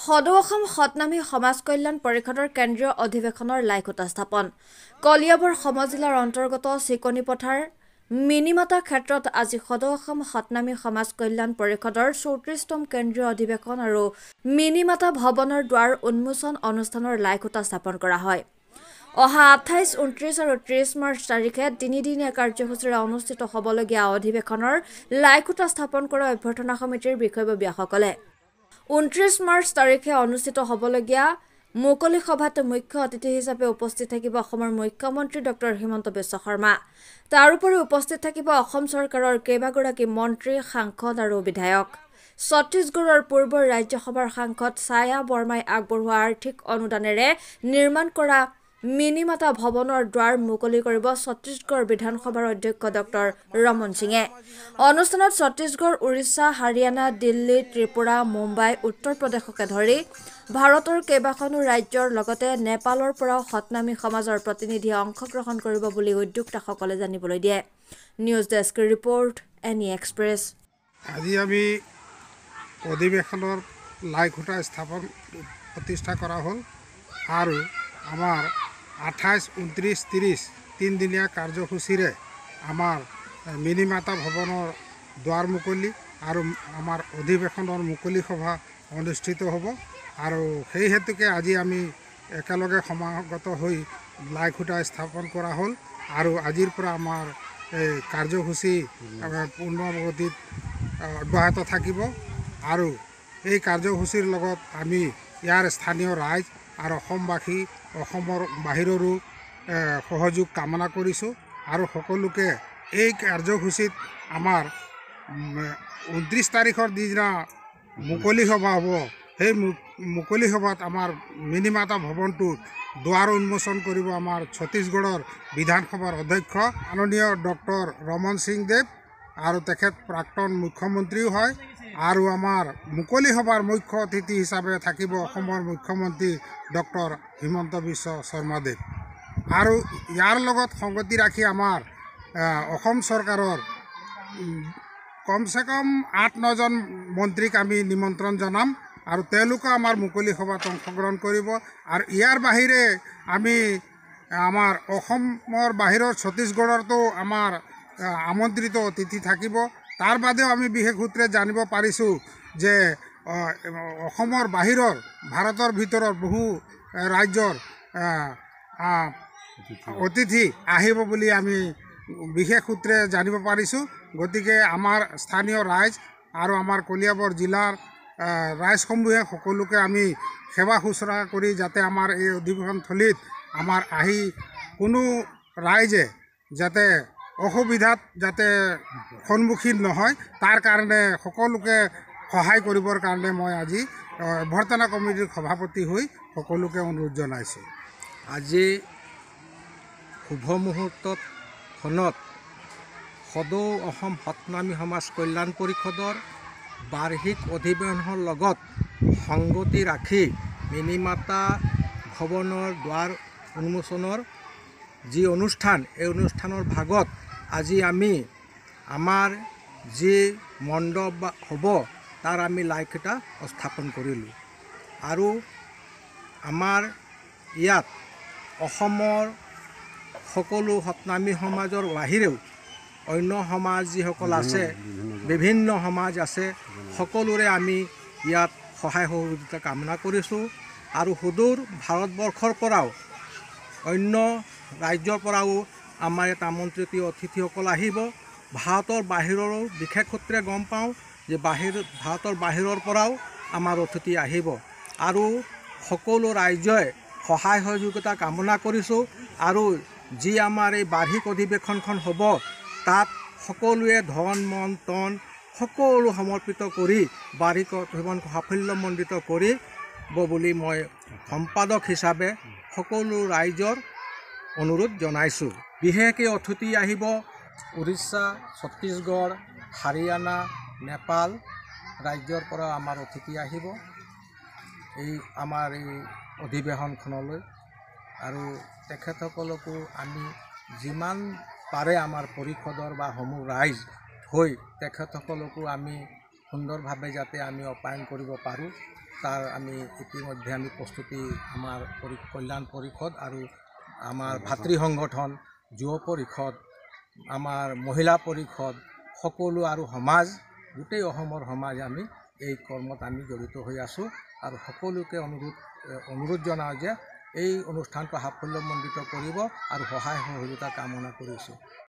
সদৌ অসম সতনামী সমাজ কল্যাণ পৰিষদৰ কেন্দ্ৰীয় অধিৱেশনৰ লাইখুটা স্থাপন। কলিয়াবৰ সমজিলাৰ অন্তৰ্গত চিকনি পথাৰ মিনিমাতা ক্ষেত্ৰত আজি সদৌ অসম সতনামী সমাজ কল্যাণ পৰিষদৰ 34তম কেন্দ্ৰীয় অধিৱেশন আৰু মিনিমাতা ভৱনৰ দুৱাৰ উন্মোচন অনুষ্ঠানৰ লাইখুটা স্থাপন কৰা হয়। অহা 28, 29 আৰু 30 মাৰ্চ তাৰিখে তিনিদিনীয়া কাৰ্যসূচীৰে অনুষ্ঠিত হ'বলগীয়া অধিৱেশনৰ লাইখুটা স্থাপন কৰা অভ্যৰ্থনা সমিতিৰ বিষয়ববীয়াসকলে 29 মাৰ্চ তাৰিখে অনুষ্ঠিত হ'বলগীয়া মুকলি সভাত মুখ্য অতিথি হিচাপে উপস্থিত থাকিব অসমৰ মুখ্যমন্ত্ৰী ডক্টৰ হিমন্ত বিশ্ব শৰ্মা। তাৰোপৰি উপস্থিত থাকিব অসম চৰকাৰৰ কেইবাগৰাকী মন্ত্ৰী, সাংসদ আৰু বিধায়ক। ছত্তীশগড়ৰ পূৰ্বৰ ৰাজ্যসভাৰ সাংসদ ছায়া বৰ্মাই আগবঢ়োৱা আৰ্থিক অনুদানেৰে নিৰ্মাণ কৰা মিনিমাতা ভৱনৰ দুৱাৰ মুকলি কৰিব ছত্তীশগড় বিধানসভাৰ অধ্যক্ষ ডক্টৰ ৰমন সিঙে। অনুষ্ঠানত ছত্তীশগড়, উৰিষ্যা, হাৰিয়ানা, দিল্লী, ত্ৰিপুৰা, মুম্বাই, উত্তৰ প্ৰদেশকে ধৰি ভাৰতৰ কেইবাখনো ৰাজ্যৰ লগতে নেপালৰ পৰাও সতনামী সমাজৰ প্ৰতিনিধিয়ে অংশগ্ৰহণ কৰিব বুলি উদ্যোক্তাসকলে জানিবলৈ দিয়ে। News desk report, any express. আজি আমি অধিৱেশনৰ লাইখুটা প্ৰতিষ্ঠা কৰা হ'ল আৰু আমাৰ 28, 29, 30 তিনিদিনীয়া কাৰ্যসূচীৰে আমাৰ মিনিমাতা ভৱনৰ দুৱাৰ মুকলি আৰু আমাৰ অধিৱেশনৰ মুকলি সভা অনুষ্ঠিত হ'ব আৰু সেই হেতুকে আজি আমি একেলগে সমাগত হৈ লাইখুটা স্থাপন কৰা হ'ল আৰু আজিৰ পৰা আমাৰ এই কাৰ্যসূচী পূৰ্ণগতিত অব্যাহত থাকিব আৰু এই কাৰ্যসূচীৰ লগত আমি ইয়াৰ স্থানীয় ৰাইজ আৰু অসমবাসী, অসমৰ বাহিৰৰো সহযোগ কামনা কৰিছোঁ আৰু সকলোকে এই কাৰ্যসূচীত আমাৰ 29 তাৰিখৰ দিনা মুকলি সভা হ'ব। সেই মুকলি সভাত আমাৰ মিনিমাতা ভৱনটোত দুৱাৰ উন্মোচন কৰিব আমাৰ ছত্তীশগড়ৰ বিধানসভাৰ অধ্যক্ষ মাননীয় ডক্টৰ ৰমন সিং দেৱ আৰু তেখেত প্ৰাক্তন মুখ্যমন্ত্ৰীও হয় আৰু আমাৰ মুকলি সভাৰ মুখ্য অতিথি হিচাপে থাকিব অসমৰ মুখ্যমন্ত্ৰী ডক্টৰ হিমন্ত বিশ্ব শৰ্মাদেৱ আৰু ইয়াৰ লগত সংগতি ৰাখি আমাৰ অসম চৰকাৰৰ কমচে কম 8-9জন মন্ত্ৰীক আমি নিমন্ত্ৰণ জনাম আৰু তেওঁলোকে আমাৰ মুকলি সভাত অংশগ্ৰহণ কৰিব আৰু ইয়াৰ বাহিৰে আমি আমাৰ অসমৰ বাহিৰৰ ছত্তীশগড়তো আমাৰ আমন্ত্ৰিত অতিথি থাকিব। তাৰ বাদেও আমি বিশেষ সূত্ৰে জানিব পাৰিছোঁ যে অসমৰ বাহিৰৰ ভাৰতৰ ভিতৰৰ বহু ৰাজ্যৰ অতিথি আহিব বুলি আমি বিশেষ সূত্ৰে জানিব পাৰিছোঁ। গতিকে আমাৰ স্থানীয় ৰাইজ আৰু আমাৰ কলিয়াবৰ জিলাৰ ৰাইজসমূহে সকলোকে আমি সেৱা শুশ্ৰূষা কৰি যাতে আমাৰ এই অধিৱেশনথলীত আমাৰ আহি কোনো ৰাইজে যাতে অসুবিধাত যাতে সন্মুখীন নহয় তাৰ কাৰণে সকলোকে সহায় কৰিবৰ কাৰণে মই আজি অভ্যৰ্থনা কমিটিৰ সভাপতি হৈ সকলোকে অনুৰোধ জনাইছোঁ। আজি শুভ মুহূৰ্তখনত সদৌ অসম সতনামী সমাজ কল্যাণ পৰিষদৰ বাৰ্ষিক অধিৱেশনৰ লগত সংগতি ৰাখি মিনিমাতা ভৱনৰ দুৱাৰ উন্মোচনৰ যি অনুষ্ঠান, এই অনুষ্ঠানৰ ভাগত আজি আমি আমাৰ যি মণ্ডপ হ'ব তাৰ আমি লাইখুটা স্থাপন কৰিলোঁ আৰু আমাৰ ইয়াত অসমৰ সকলো সতনামী সমাজৰ বাহিৰেও অন্য সমাজ যিসকল আছে, বিভিন্ন সমাজ আছে, সকলোৰে আমি ইয়াত সহায় সহযোগিতা কামনা কৰিছোঁ আৰু সুদূৰ ভাৰতবৰ্ষৰ পৰাও অন্য ৰাজ্যৰ পৰাও আমাৰ ইয়াত আমন্ত্ৰিত অতিথিসকল আহিব। ভাৰতৰ বাহিৰৰো বিশেষ সূত্ৰে গম পাওঁ যে ভাৰতৰ বাহিৰৰ পৰাও আমাৰ অতিথি আহিব আৰু সকলো ৰাজ্যই সহায় সহযোগিতা কামনা কৰিছোঁ আৰু যি আমাৰ এই বাৰ্ষিক অধিৱেশনখন হ'ব তাত সকলোৱে ধন, মন, তন সকলো সমৰ্পিত কৰি বাৰ্ষিক অধিৱেশন সাফল্যমণ্ডিত কৰিব বুলি মই সম্পাদক হিচাপে সকলো ৰাইজৰ অনুৰোধ জনাইছোঁ। বিশেষকৈ অতিথি আহিব উৰিষ্যা, ছত্তীশগড়, হাৰিয়ানা, নেপাল ৰাজ্যৰ পৰা আমাৰ অতিথি আহিব এই আমাৰ এই অধিৱেশনখনলৈ আৰু তেখেতসকলকো আমি যিমান পাৰে আমাৰ পৰিষদৰ বা সমূহ ৰাইজ হৈ তেখেতসকলকো আমি সুন্দৰভাৱে যাতে আমি আপ্যায়ন কৰিব পাৰোঁ তাৰ আমি ইতিমধ্যে আমি প্ৰস্তুতি আমাৰ কল্যাণ পৰিষদ আৰু আমাৰ ভাতৃ সংগঠন যুৱ পৰিষদ আমাৰ মহিলা পৰিষদ সকলো আৰু সমাজ গোটেই অসমৰ সমাজ আমি এই কৰ্মত আমি জড়িত হৈ আছোঁ আৰু সকলোকে অনুৰোধ জনাওঁ যে এই অনুষ্ঠানটো সাফল্যমণ্ডিত কৰিব আৰু সহায় সহযোগিতা কামনা কৰিছোঁ।